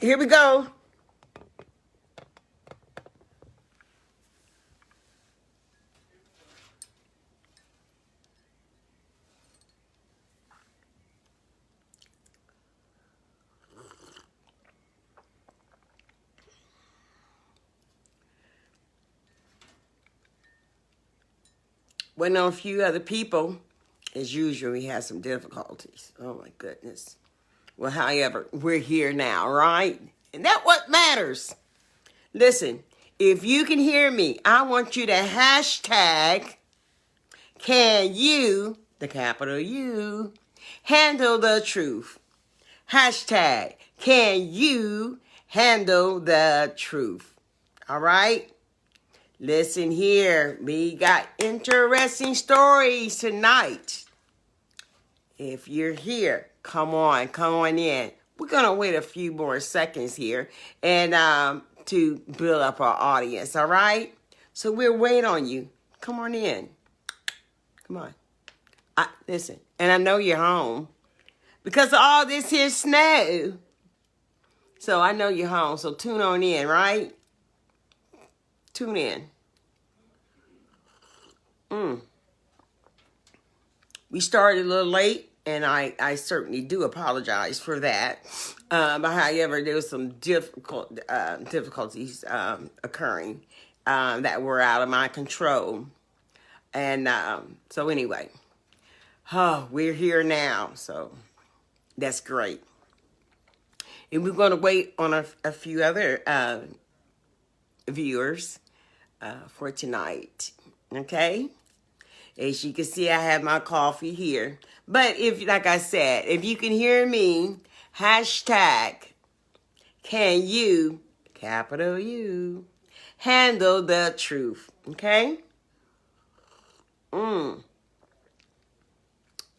Here we go. Waiting on a few other people. As usual, we had some difficulties. Oh my goodness. Well, however, we're here now, right? And that's what matters. Listen, if you can hear me, I want you to hashtag can you, the capital U, handle the truth. Hashtag can you handle the truth. All right? Listen here, we got interesting stories tonight. If you're here, come on in. We're going to wait a few more seconds here and to build up our audience, all right? So we'll wait on you. Come on in. Come on. Listen, and I know you're home because of all this here snow. So I know you're home, so tune on in, right? Tune in. We started a little late, and I certainly do apologize for that. But however, there was some difficulties occurring that were out of my control. And so anyway, we're here now, so that's great. And we're going to wait on a few other viewers for tonight, okay? As you can see, I have my coffee here. But if, like I said, if you can hear me, hashtag can you, capital U, handle the truth, okay?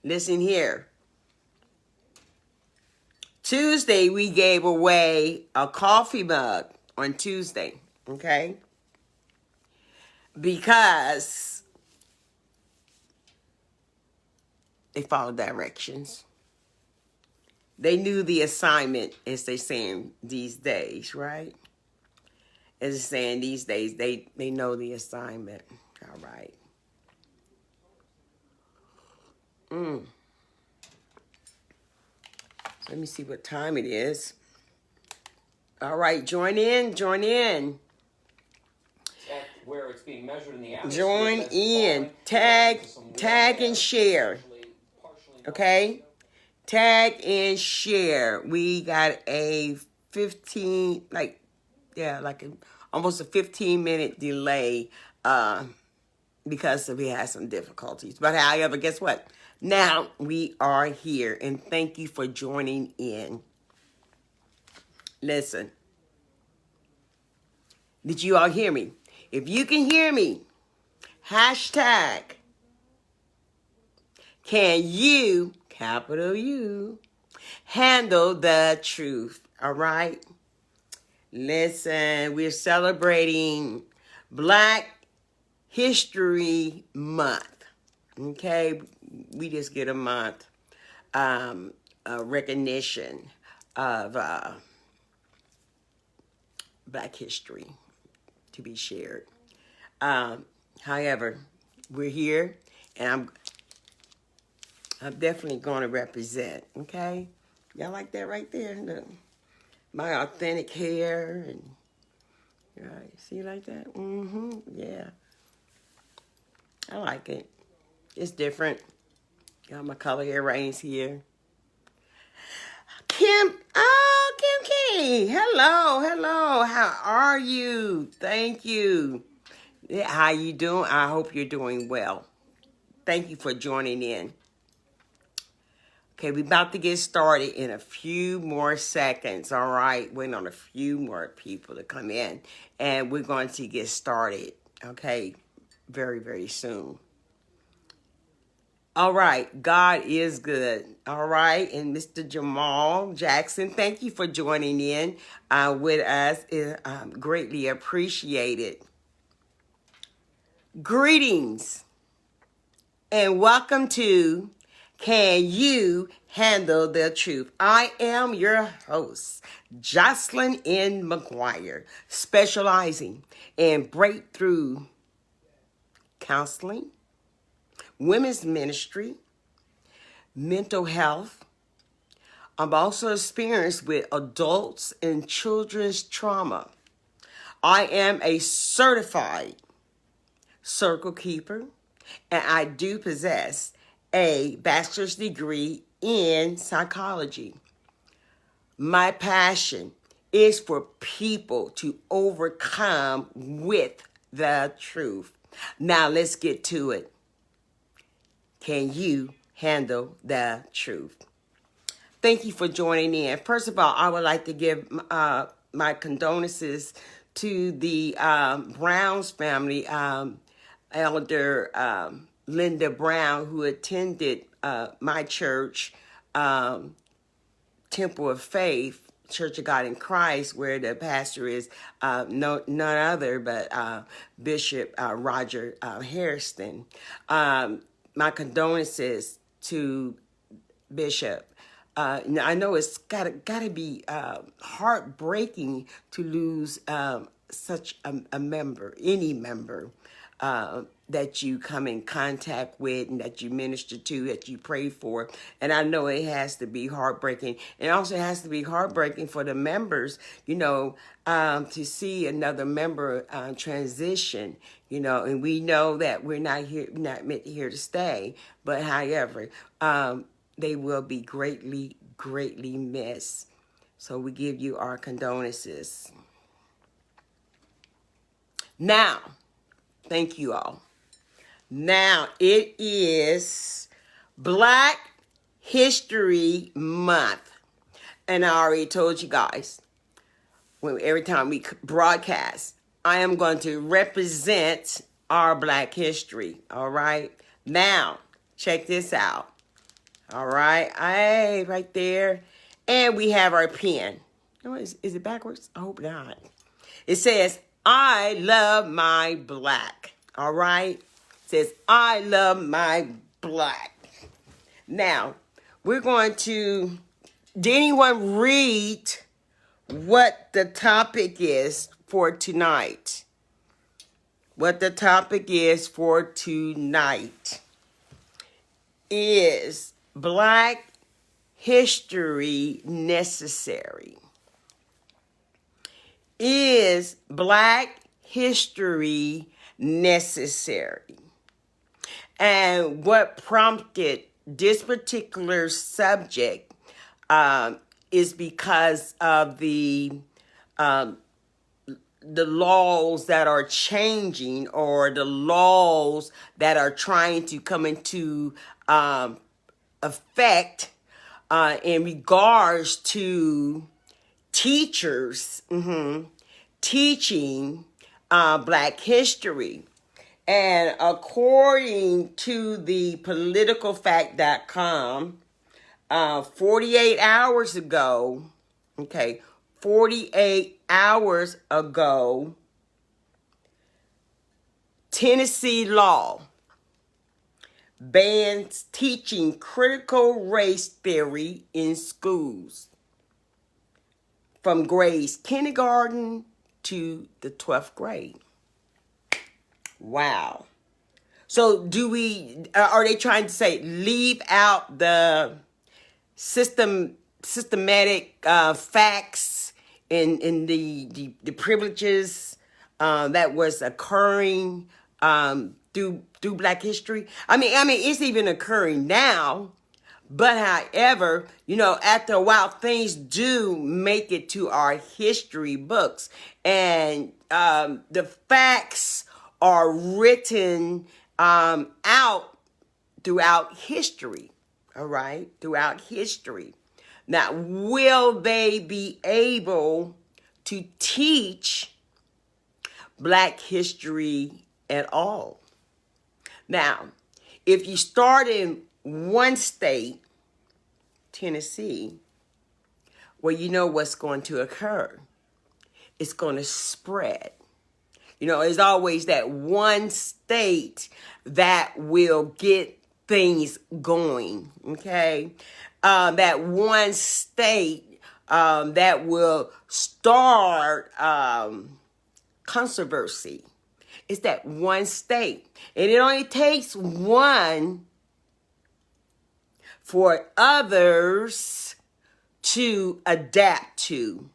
Listen here. Tuesday, we gave away a coffee mug on Tuesday, okay? Because they followed directions. They knew the assignment, as they saying these days, right? As they saying these days, they know the assignment. All right. Let me see what time it is. All right, join in. Where it's being measured in the atmosphere. Join in. Tag and share. Okay? Tag and share. We got a 15, almost a 15-minute delay because we had some difficulties. But however, guess what? Now we are here, and thank you for joining in. Listen. Did you all hear me? If you can hear me, hashtag can you, capital U, handle the truth, all right? Listen, we're celebrating Black History Month, okay? We just get a month recognition of Black history to be shared. However, we're here, and I'm definitely going to represent, okay? Y'all like that right there? Look, my authentic hair, and right, see like that? Yeah. I like it. It's different. Got my color earrings here. Kim K. Hello. How are you? Thank you. How you doing? I hope you're doing well. Thank you for joining in. Okay, we're about to get started in a few more seconds, all right? Waiting on a few more people to come in, and we're going to get started, okay, very, very soon. All right, God is good, all right? And Mr. Jamal Jackson, thank you for joining in with us. It's greatly appreciated. Greetings, and welcome to Can you handle the truth? I am your host, Jocelyn N. McGuire, specializing in breakthrough counseling, women's ministry, mental health. I'm also experienced with adults and children's trauma. I am a certified circle keeper, and I do possess a bachelor's degree in psychology. My passion is for people to overcome with the truth. Now let's get to it. Can you handle the truth? Thank you for joining in. First of all, I would like to give my condolences to the Browns family, Elder Linda Brown, who attended my church, Temple of Faith, Church of God in Christ, where the pastor is none other but Bishop Roger Harrison. My condolences to Bishop. I know it's gotta be heartbreaking to lose such a member, any member that you come in contact with and that you minister to, that you pray for. And I know it has to be heartbreaking. It also has to be heartbreaking for the members, to see another member transition, and we know that we're not meant here to stay. But however, they will be greatly, greatly missed. So we give you our condolences. Now, thank you all. Now, it is Black History Month. And I already told you guys, every time we broadcast, I am going to represent our Black history. All right? Now, check this out. All right, hey, right there. And we have our pen. Is it backwards? I hope not. It says, I love my black. All right? It says, I love my black. Now, we're going to, did anyone read what the topic is for tonight? What the topic is for tonight is Black history necessary? Is Black history necessary? And what prompted this particular subject is because of the laws that are changing, or the laws that are trying to come into effect in regards to teachers teaching Black history. And according to the politicalfact.com, 48 hours ago, 48 hours ago, Tennessee law bans teaching critical race theory in schools from grades kindergarten to the 12th grade. Wow. So are they trying to say leave out the systematic facts in the privileges that was occurring through Black history? I mean, it's even occurring now. But however, after a while, things do make it to our history books, and the facts are written out throughout history. All right, throughout history. Now, will they be able to teach Black history at all? Now, if you start in one state, Tennessee, well, you know what's going to occur. It's going to spread. There's always that one state that will get things going, okay? That one state that will start controversy. It's that one state. And it only takes one for others to adapt to.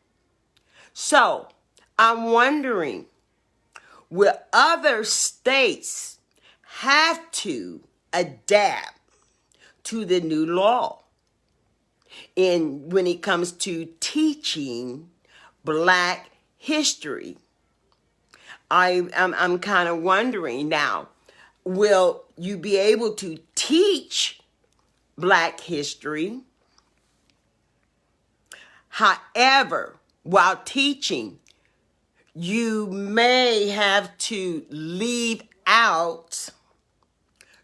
So, I'm wondering, will other states have to adapt to the new law when it comes to teaching Black history? I'm kind of wondering now, will you be able to teach Black history? However, while teaching, you may have to leave out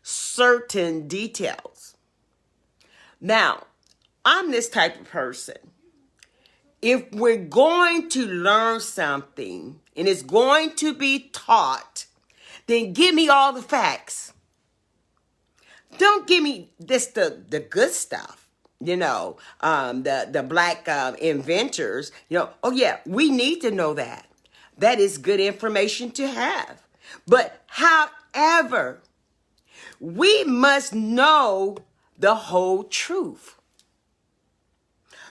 certain details. Now, I'm this type of person. If we're going to learn something and it's going to be taught, then give me all the facts. Don't give me this the good stuff. The Black inventors. Oh yeah, we need to know that. That is good information to have. But however, we must know the whole truth.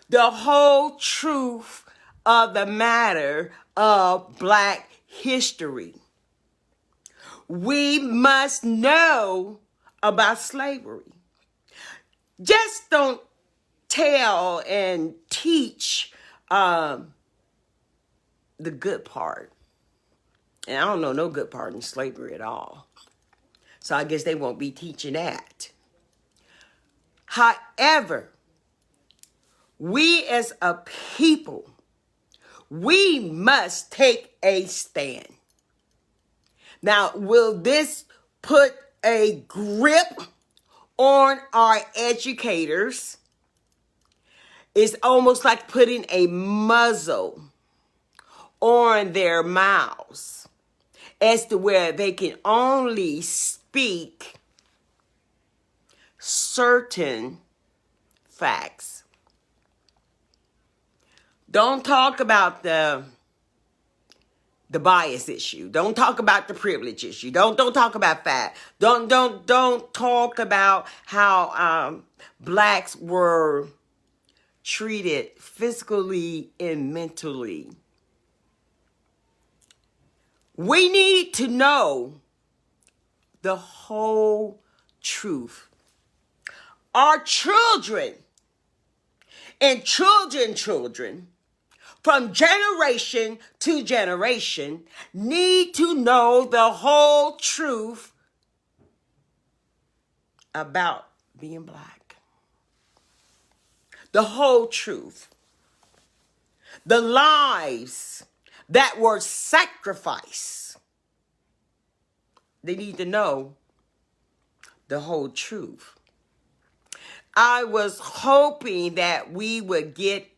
The whole truth of the matter of Black history. We must know about slavery. Just don't tell and teach the good part. And I don't know no good part in slavery at all. So I guess they won't be teaching that. However, we as a people, we must take a stand. Now, will this put a grip on our educators? It's almost like putting a muzzle on their mouths as to where they can only speak certain facts. Don't talk about the bias issue. Don't talk about the privilege issue. Don't talk about that. Don't talk about how Blacks were treated physically and mentally. We need to know the whole truth. Our children and children from generation to generation need to know the whole truth about being Black. The whole truth. The lives that were sacrificed. They need to know the whole truth. I was hoping that we would get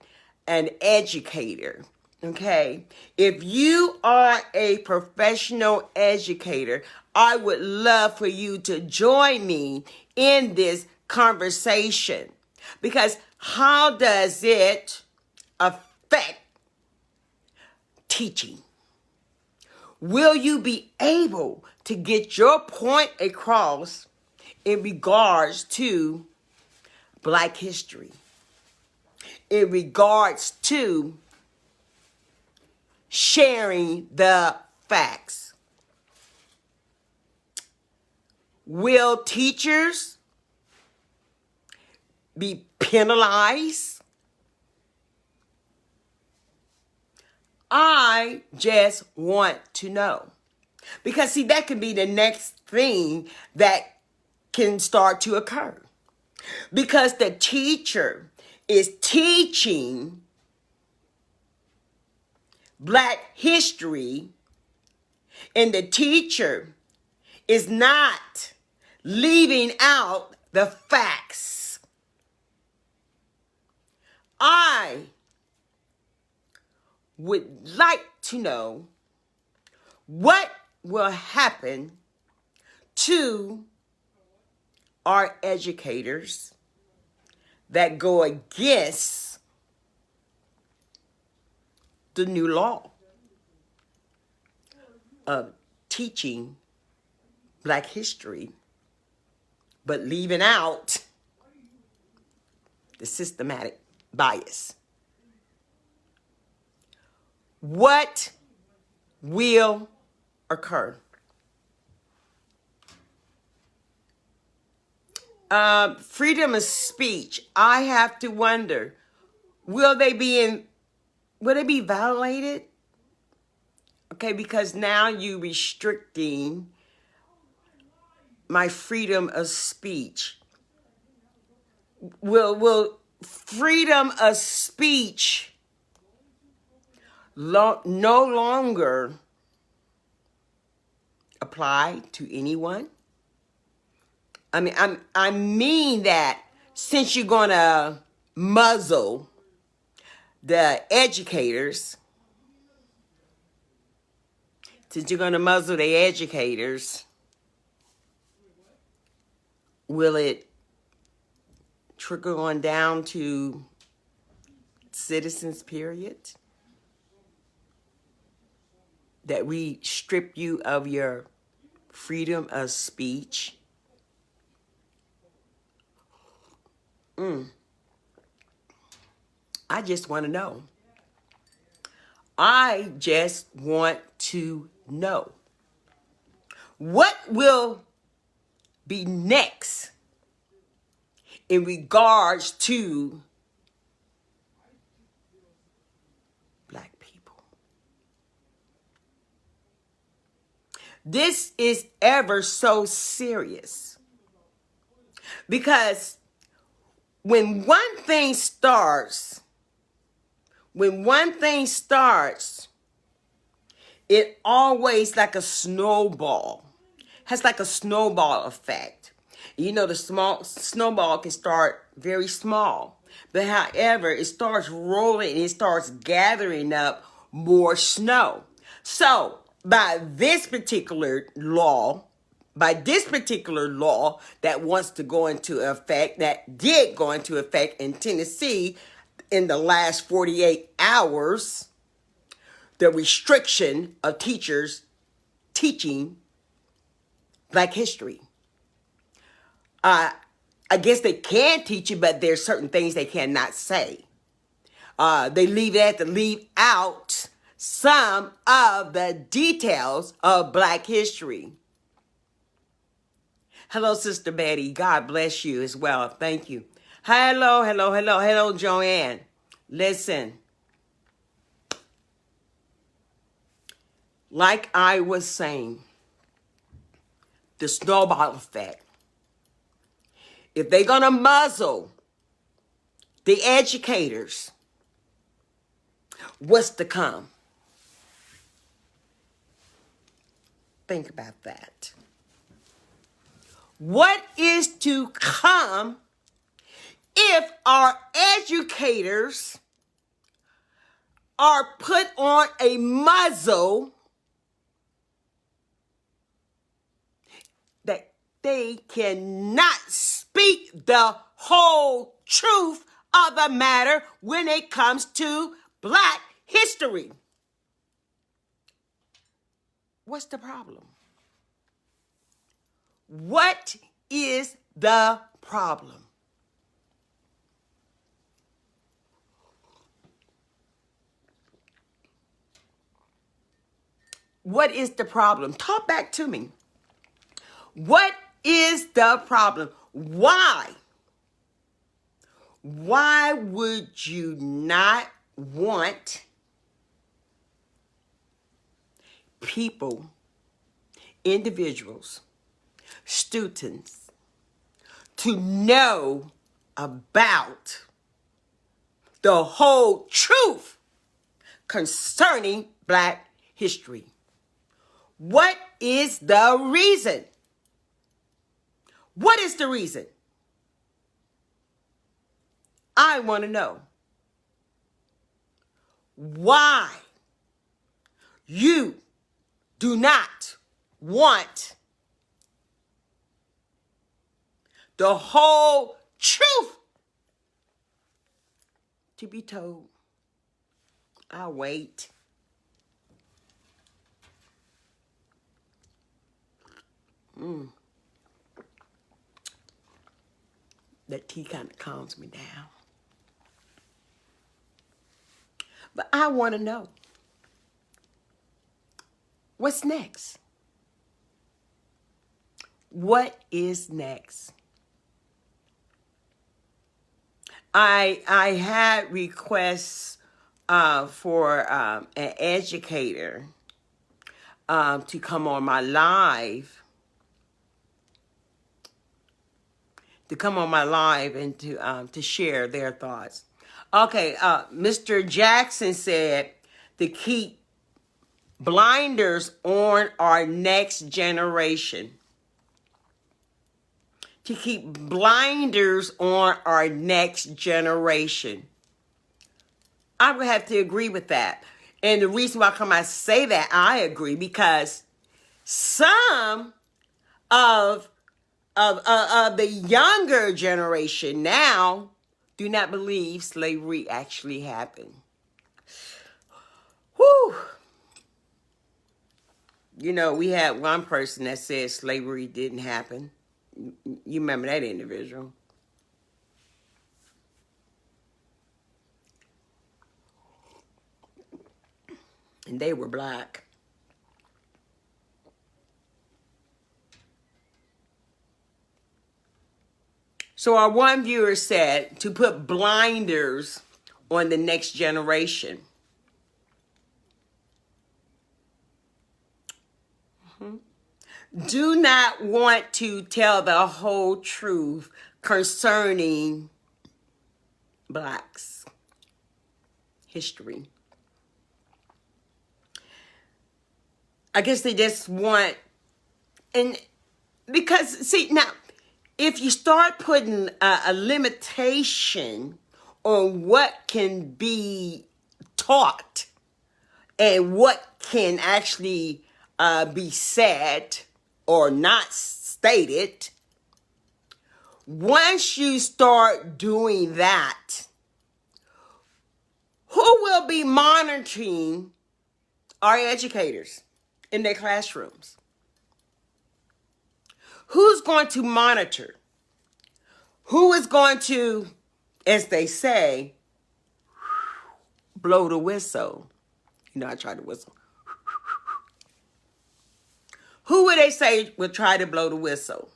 an educator, okay? If you are a professional educator, I would love for you to join me in this conversation. Because how does it affect teaching? Will you be able to get your point across in regards to Black history? In regards to sharing the facts? Will teachers be penalized? I just want to know. Because see, that could be the next thing that can start to occur. Because the teacher is teaching Black history, and the teacher is not leaving out the facts. I would like to know what will happen to are educators that go against the new law of teaching Black history, but leaving out the systematic bias. What will occur? Freedom of speech. I have to wonder, will they be violated? Okay, because now you restricting my freedom of speech. Will freedom of speech no longer apply to anyone? I mean that since you're gonna muzzle the educators, will it trickle on down to citizens, period? That we strip you of your freedom of speech? I just want to know. I just want to know. What will be next in regards to Black people? This is ever so serious, because when one thing starts, it always like a snowball, has like a snowball effect. You know, the small snowball can start very small, but however, it starts rolling and it starts gathering up more snow. So by this particular law that wants to go into effect, that did go into effect in Tennessee in the last 48 hours, the restriction of teachers teaching Black history. I guess they can teach it, but there's certain things they cannot say. They leave out some of the details of Black history. Hello, Sister Betty. God bless you as well. Thank you. Hello, Joanne. Listen. Like I was saying, the snowball effect. If they're going to muzzle the educators, what's to come? Think about that. What is to come if our educators are put on a muzzle that they cannot speak the whole truth of the matter when it comes to Black history? What's the problem? What is the problem? What is the problem? Talk back to me. What is the problem? Why? Why would you not want people, individuals, students to know about the whole truth concerning Black history? What is the reason? What is the reason? I want to know why you do not want the whole truth to be told. I'll wait. That tea kind of calms me down. But I want to know, what's next? What is next? I had requests for an educator to come on my live, and to share their thoughts. Okay, Mr. Jackson said to keep blinders on our next generation. To keep blinders on our next generation. I would have to agree with that. And the reason why I say that, I agree, because some of the younger generation now do not believe slavery actually happened. Whew. You know, we had one person that said slavery didn't happen. You remember that individual? And they were black. So our one viewer said to put blinders on the next generation. Do not want to tell the whole truth concerning blacks' history. I guess they just want, and because, see, now, if you start putting a limitation on what can be taught and what can actually be said or not stated, once you start doing that, who will be monitoring our educators in their classrooms? Who's going to monitor? Who is going to, as they say, blow the whistle? You know, I tried to whistle. Who would they say would try to blow the whistle?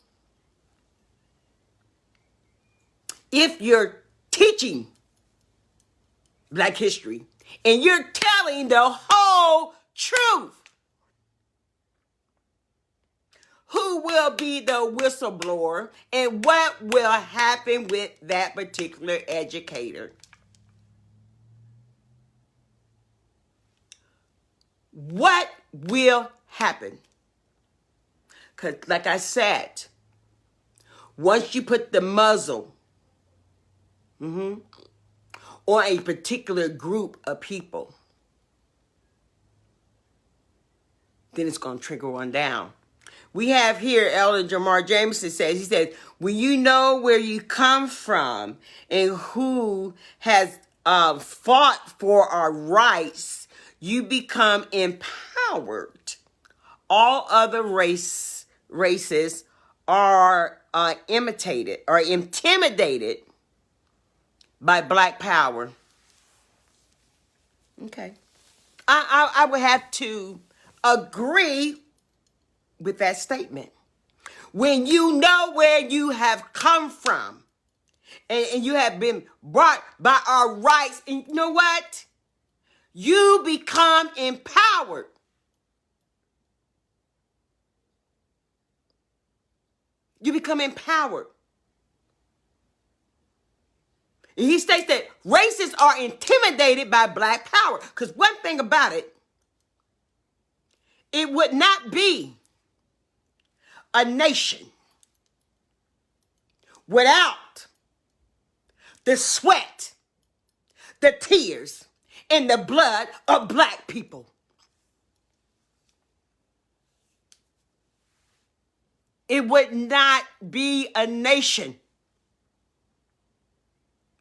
If you're teaching Black history and you're telling the whole truth, who will be the whistleblower and what will happen with that particular educator? What will happen? Because like I said, once you put the muzzle on a particular group of people, then it's going to trickle on down. We have here, Elder Jamar Jameson says, he said, when you know where you come from and who has fought for our rights, you become empowered. All other races are imitated or intimidated by Black power. Okay. I would have to agree with that statement. When you know where you have come from and you have been brought by our rights, and you know what? You become empowered. You become empowered. And he states that racists are intimidated by Black power. Because one thing about it, it would not be a nation without the sweat, the tears, and the blood of Black people. it would not be a nation.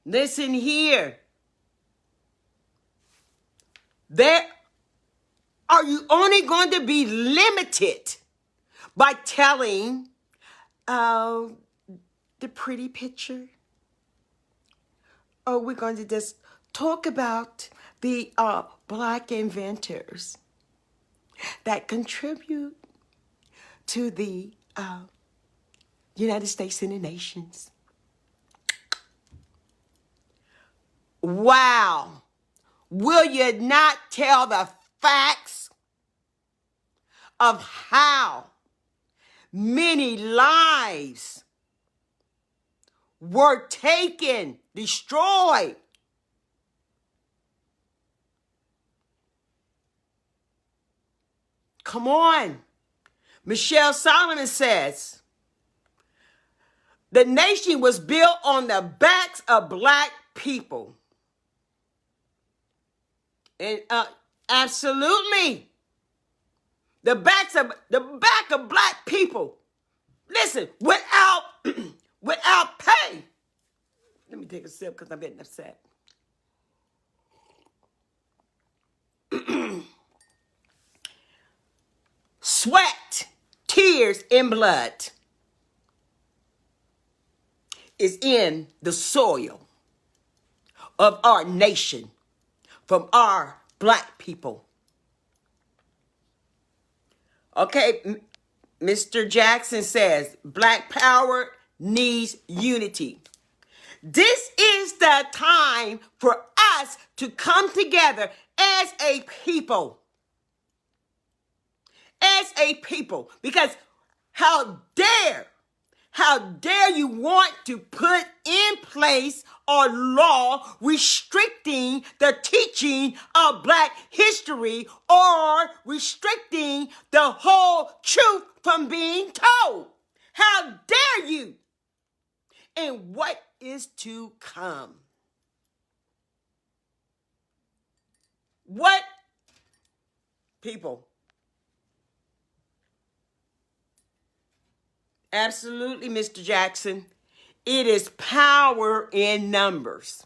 Listen here. Are you only going to be limited by telling the pretty picture? Or we're going to just talk about the black inventors that contribute to the United States and the nations. Wow. Will you not tell the facts of how many lives were taken, destroyed? Come on. Michelle Solomon says, the nation was built on the backs of black people. And absolutely. The back of black people. Listen, without pay. Let me take a sip because I'm getting upset. Sweat, tears, and blood is in the soil of our nation from our black people. Okay, Mr. Jackson says, Black power needs unity. This is the time for us to come together as a people. As a people. Because how dare you want to put in place a law restricting the teaching of black history or restricting the whole truth from being told? How dare you? And what is to come? What people? Absolutely, Mr. Jackson. It is power in numbers.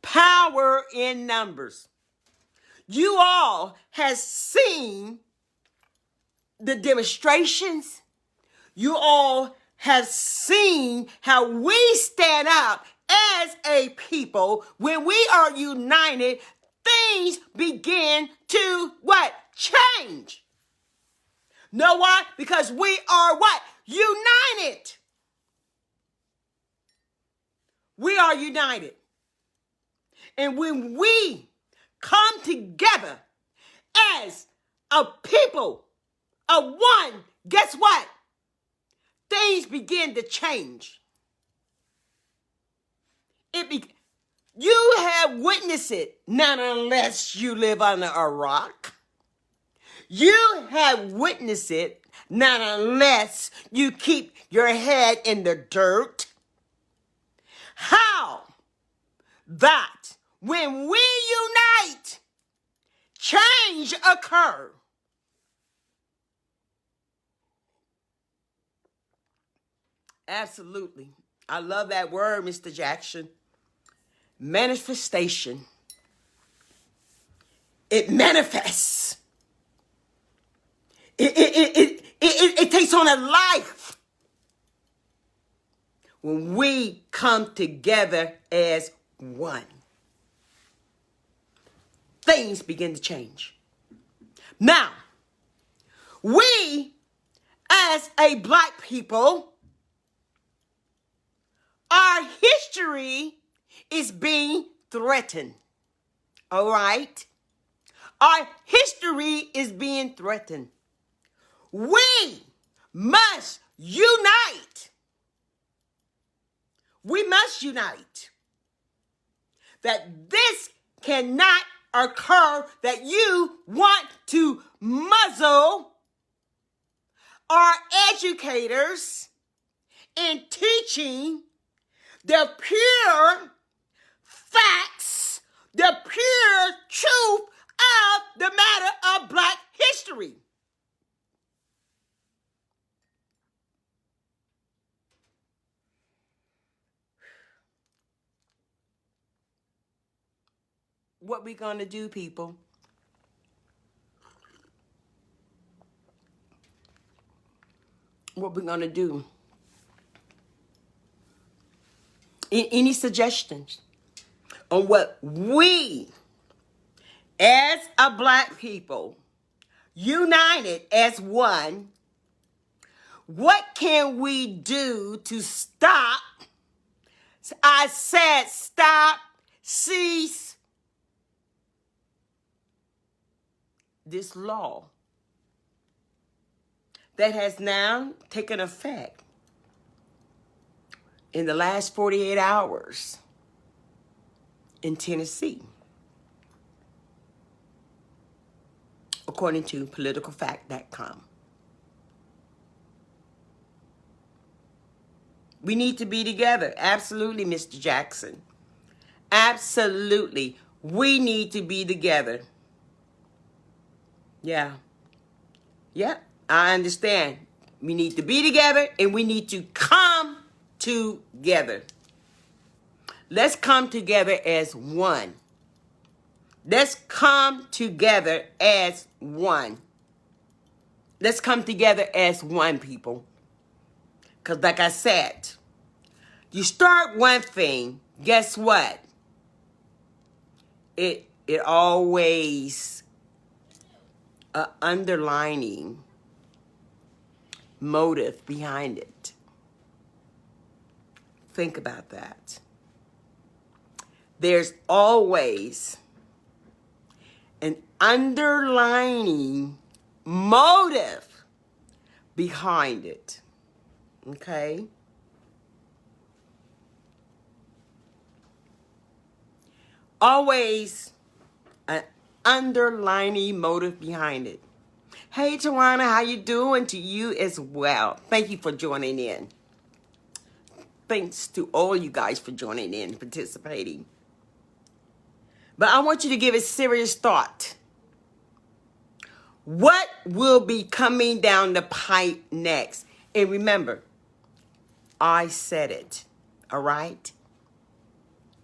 Power in numbers. You all have seen the demonstrations. You all have seen how we stand up as a people. When we are united, things begin to what? Change. Know why? Because we are what? United. We are united. And when we come together as a people of one, guess what? Things begin to change. You have witnessed it, not unless you live under a rock. You have witnessed it, not unless you keep your head in the dirt. How that when we unite, change occurs. Absolutely. I love that word, Mr. Jackson. Manifestation. It manifests. It takes on a life when we come together as one. Things begin to change. Now, we as a black people, our history is being threatened. All right? Our history is being threatened. We must unite. We must unite. That this cannot occur, that you want to muzzle our educators in teaching the pure facts, the pure truth of the matter of black history. we going to do, people? What we going to do? Any suggestions on what we, as a black people, united as one, what can we do to stop? I said stop, cease this law that has now taken effect in the last 48 hours in Tennessee, according to politicalfact.com. We need to be together. Absolutely, Mr. Jackson. Absolutely. We need to be together. Yeah. Yep. I understand. We need to be together and we need to come together. Let's come together as one. Let's come together as one. Let's come together as one, people. Because like I said, you start one thing, guess what? It always underlining motive behind it. Think about that. There's always an underlining motive behind it. Okay? Always an underlining motive behind it. Hey, Tawana, how you doing? To you as well. Thank you for joining in. Thanks to all you guys for joining in, participating. But I want you to give it serious thought. What will be coming down the pipe next? And remember, I said it, all right?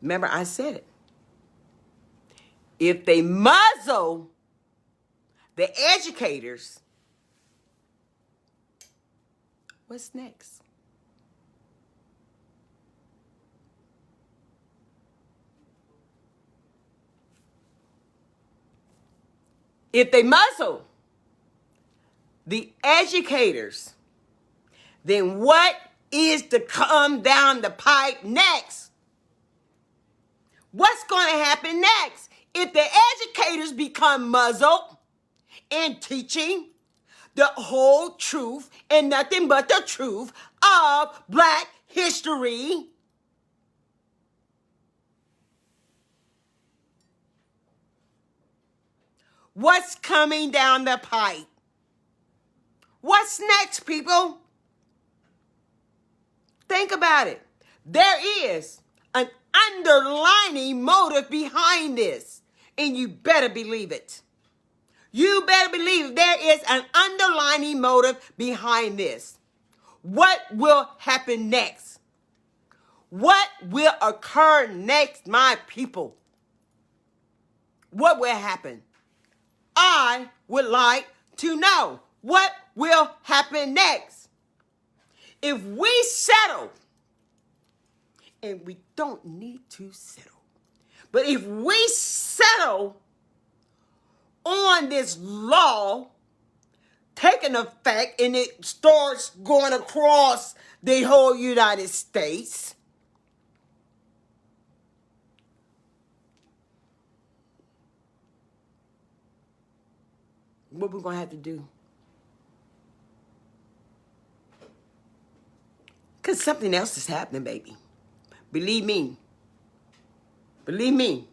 Remember, I said it. If they muzzle the educators, what's next? If they muzzle the educators, then what is to come down the pipe next? What's going to happen next? If the educators become muzzled in teaching the whole truth and nothing but the truth of Black history, what's coming down the pipe? What's next, people? Think about it. There is an underlining motive behind this, and you better believe it. You better believe there is an underlining motive behind this. What will happen next? What will occur next, my people? What will happen? I would like to know what will happen next. If we settle, and we don't need to settle, but if we settle on this law taking effect and it starts going across the whole United States, what we're going to have to do? Because something else is happening, baby. Believe me. Believe me.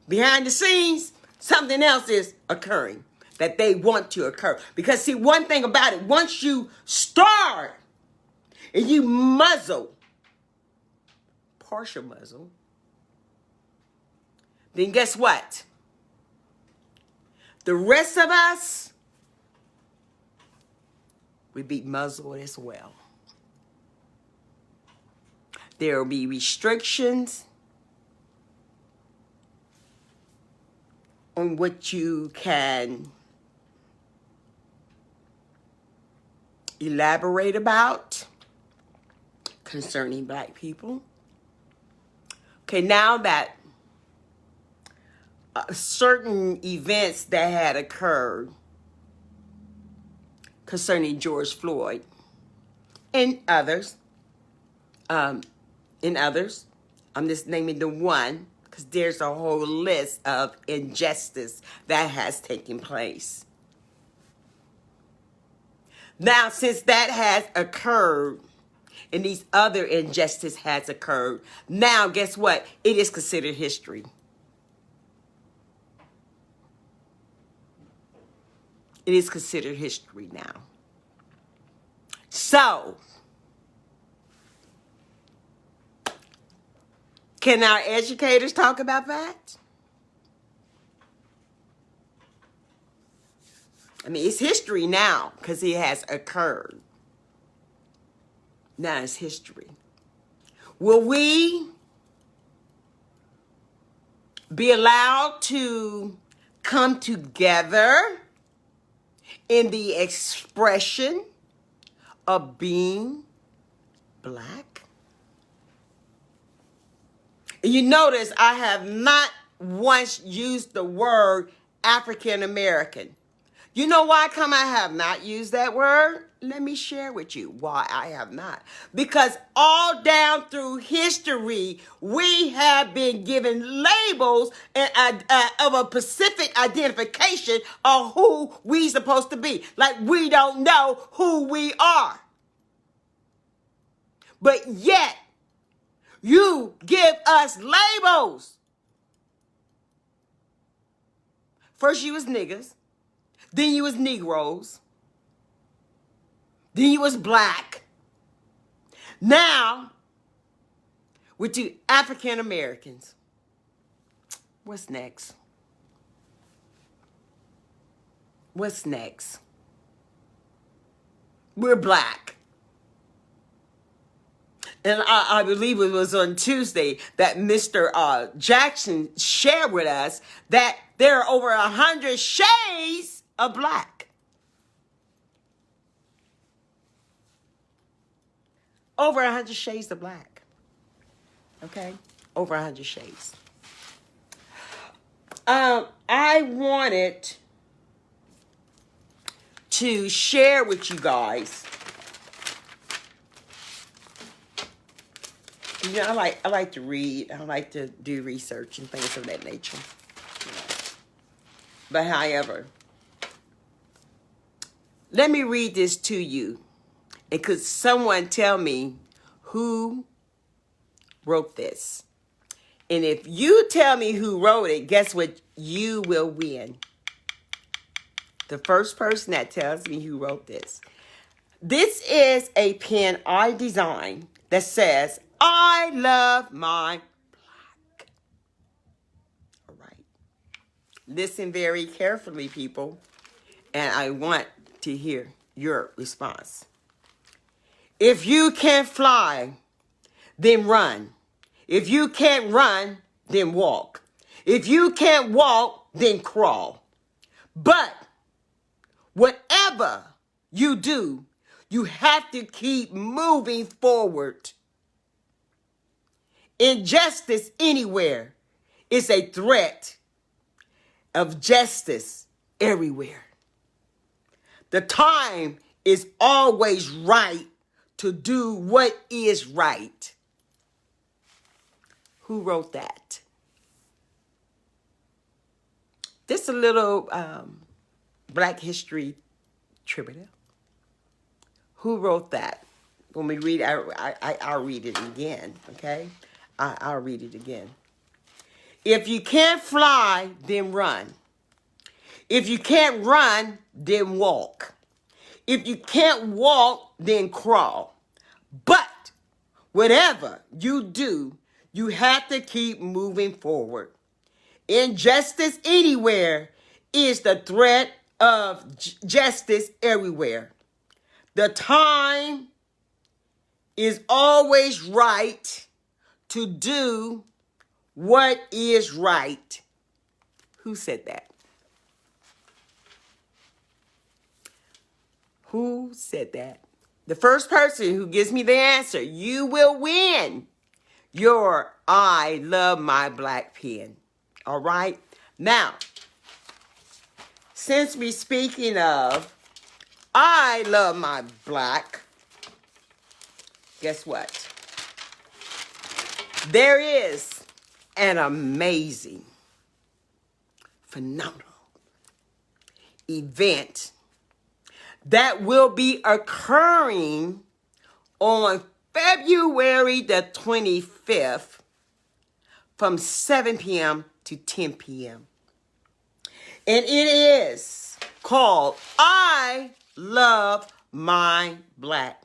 Behind the scenes, something else is occurring that they want to occur. Because see, one thing about it, once you start and you muzzle, partial muzzle, then guess what? The rest of us, we be muzzled as well. There will be restrictions. on what you can elaborate about concerning black people. Okay, now that certain events that had occurred concerning George Floyd and others, I'm just naming the one because there's a whole list of injustice that has taken place. Now, since that has occurred and these other injustice has occurred, now guess what? It is considered history. It is considered history now. So, can our educators talk about that? I mean, it's history now because it has occurred. Now it's history. Will we be allowed to come together in the expression of being black? And you notice I have not once used the word African American. You know why come I have not used that word? Let me share with you why I have not. Because all down through history, we have been given labels of a specific identification of who we supposed to be. Like we don't know who we are. But yet, you give us labels. First you was niggas. Then you was Negroes. Then you was black. Now, with you African Americans. What's next? What's next? We're black. And I believe it was on Tuesday that Mr. Jackson shared with us that there are over 100 shades of black. Over 100 shades of black. Okay? Over 100 shades. I wanted to share with you guys. You know, I like to read. I like to do research and things of that nature. But however, let me read this to you. And could someone tell me who wrote this? And if you tell me who wrote it, guess what? You will win. The first person that tells me who wrote this. This is a pen I designed that says, I love my black. All right. Listen very carefully, people. And I want to hear your response. If you can't fly, then run. If you can't run, then walk. If you can't walk, then crawl. But whatever you do, you have to keep moving forward. Injustice anywhere is a threat of justice everywhere. The time is always right to do what is right. Who wrote that? This is a little Black History trivia. Who wrote that? When we read, I'll read it again, okay? I'll read it again. If you can't fly, then run. If you can't run, then walk. If you can't walk, then crawl. But whatever you do, you have to keep moving forward. Injustice anywhere is the threat of justice everywhere. The time is always right to do what is right. Who said that? Who said that? The first person who gives me the answer, you will win your I Love My Black pen. All right? Now, since we're speaking of I Love My Black, guess what? There is an amazing, phenomenal event that will be occurring on February the 25th from 7 p.m. to 10 p.m. And it is called I Love My Black,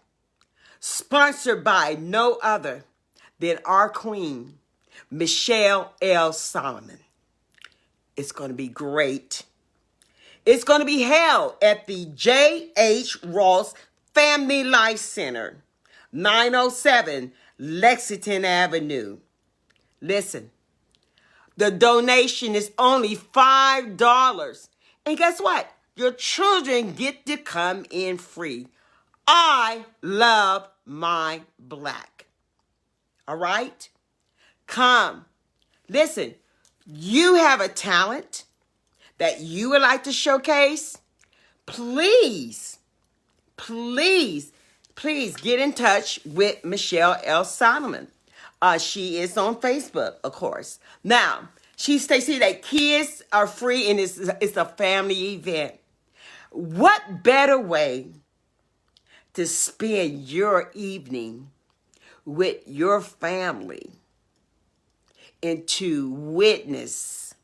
sponsored by no other than our queen, Michelle L. Solomon. It's going to be great. It's going to be held at the J.H. Ross Family Life Center, 907 Lexington Avenue. Listen, the donation is only $5. And guess what? Your children get to come in free. I love my black. All right? Come. Listen, you have a talent that you would like to showcase. Please get in touch with Michelle L. Solomon. She is on Facebook, of course. Now, she states that kids are free and it's a family event. What better way to spend your evening with your family and to witness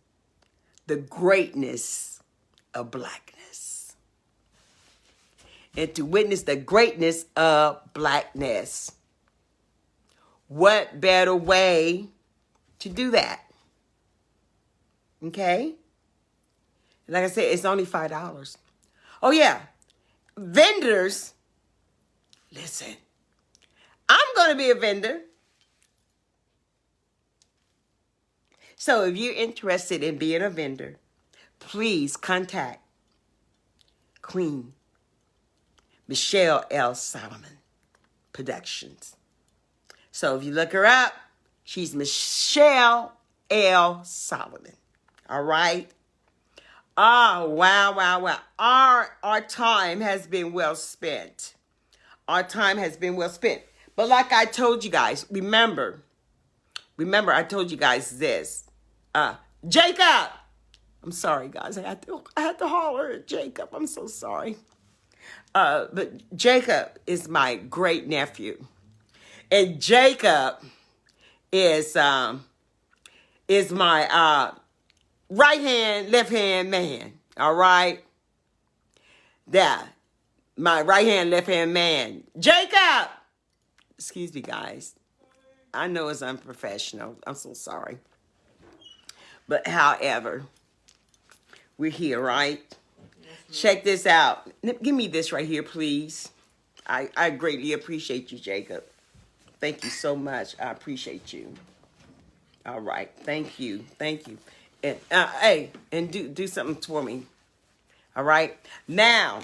the greatness of blackness? And to witness the greatness of blackness. What better way to do that? Okay? Like I said, it's only $5. Oh, yeah. Vendors, listen, I'm going to be a vendor. So if you're interested in being a vendor, please contact Queen Michelle L. Solomon Productions. So if you look her up, she's Michelle L. Solomon. All right? Oh, wow. Our time has been well spent. Our time has been well spent. But like I told you guys, remember, I told you guys this. Jacob! I'm sorry, guys. I had to holler at Jacob. I'm so sorry. But Jacob is my great nephew. And Jacob is my right hand, left hand man. All right? Yeah. My right hand, left hand man. Jacob! Excuse me, guys. I know it's unprofessional. I'm so sorry. But however, we're here, right? Check this out. Give me this right here, please. I greatly appreciate you, Jacob. Thank you so much. I appreciate you. All right. Thank you. And hey, and do something for me. All right. Now,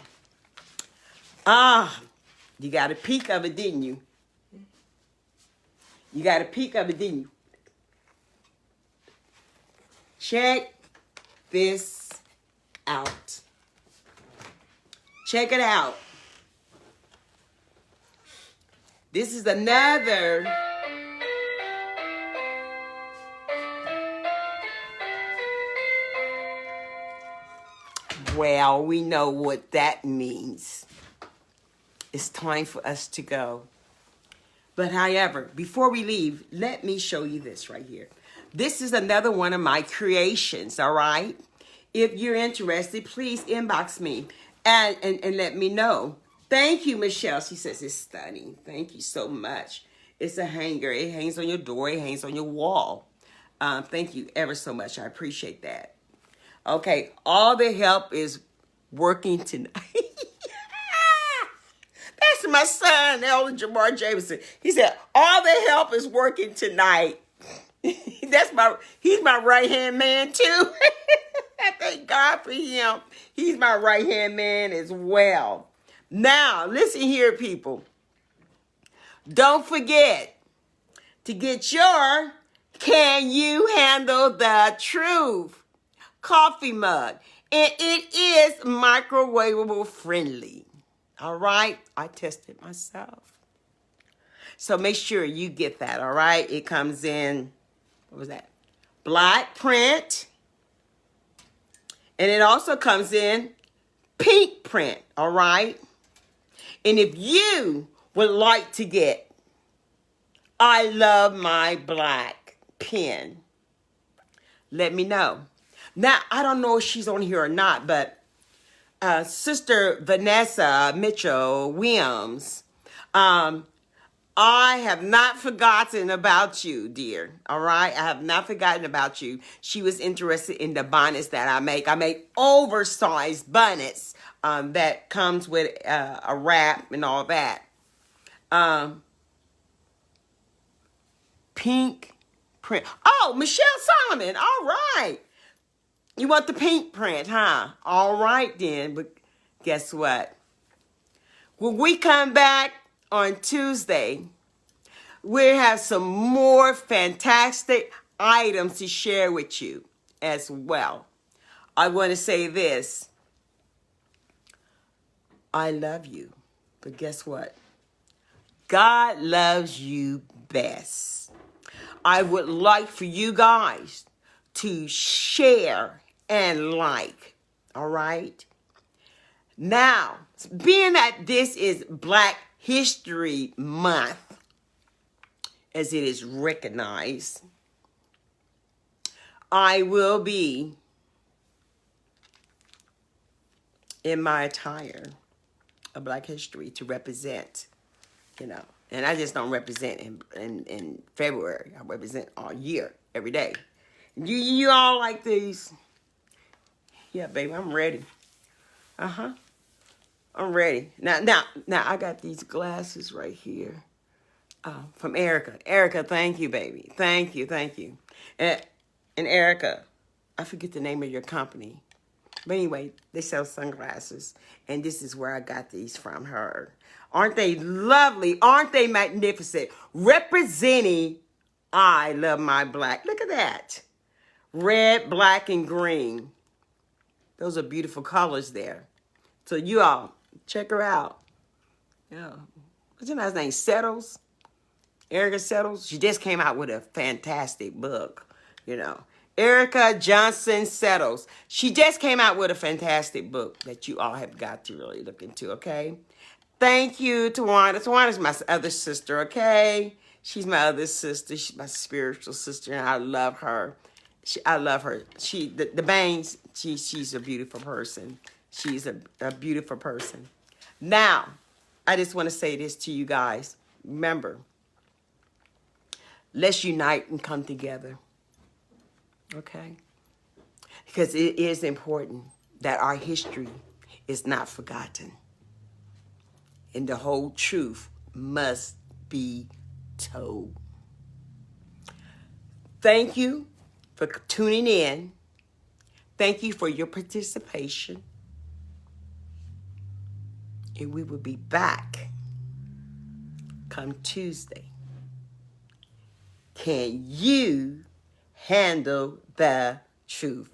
you got a peek of it, didn't you? You got a peek of it, didn't you? Check this out. Check it out. This is another well, we know what that means. It's time for us to go. But however, before we leave, let me show you this right here. This is another one of my creations, all right? If you're interested, please inbox me and let me know. Thank you, Michelle. She says it's stunning. Thank you so much. It's a hanger. It hangs on your door. It hangs on your wall. Thank you ever so much. I appreciate that. Okay, all the help is working tonight. That's my son, Elder Jamar Jameson. He said, all the help is working tonight. He's my right-hand man, too. I thank God for him. He's my right-hand man as well. Now, listen here, people. Don't forget to get your Can You Handle the Truth coffee mug. And it is microwavable friendly. All right? I tested myself. So make sure you get that, all right? It comes in, what was that? Black print. And it also comes in pink print, all right? And if you would like to get I Love My Black pen, let me know. Now, I don't know if she's on here or not, but Sister Vanessa Mitchell Williams, I have not forgotten about you, dear. All right? I have not forgotten about you. She was interested in the bonnets that I make. I make oversized bonnets that comes with a wrap and all that. Pink print. Oh, Michelle Solomon. All right. You want the pink print, huh? All right, then. But guess what? When we come back on Tuesday, we have some more fantastic items to share with you as well. I want to say this. I love you. But guess what? God loves you best. I would like for you guys to share and like. All right? Now, being that this is Black History Month, as it is recognized, I will be in my attire of Black history to represent, you know. And I just don't represent in February. I represent all year, every day. You all like these? Yeah, baby, I'm ready. Uh-huh. I'm ready. Now, I got these glasses right here. From Erica. Erica, thank you, baby. Thank you. And Erica, I forget the name of your company. But anyway, they sell sunglasses. And this is where I got these from her. Aren't they lovely? Aren't they magnificent? Representing I Love My Black. Look at that. Red, black, and green. Those are beautiful colors there. So you all, check her out. Yeah. What's your last name? Settles? Erica Settles. She just came out with a fantastic book, you know. Erica Johnson Settles. She just came out with a fantastic book that you all have got to really look into, okay? Thank you, Tawana. Tawana's my other sister, okay? She's my other sister. She's my spiritual sister, and I love her. I love her. The Bangs, she's a beautiful person. She's a beautiful person. Now, I just want to say this to you guys. Remember, let's unite and come together. Okay? Because it is important that our history is not forgotten. And the whole truth must be told. Thank you for tuning in. Thank you for your participation. And we will be back come Tuesday. Can you handle the truth?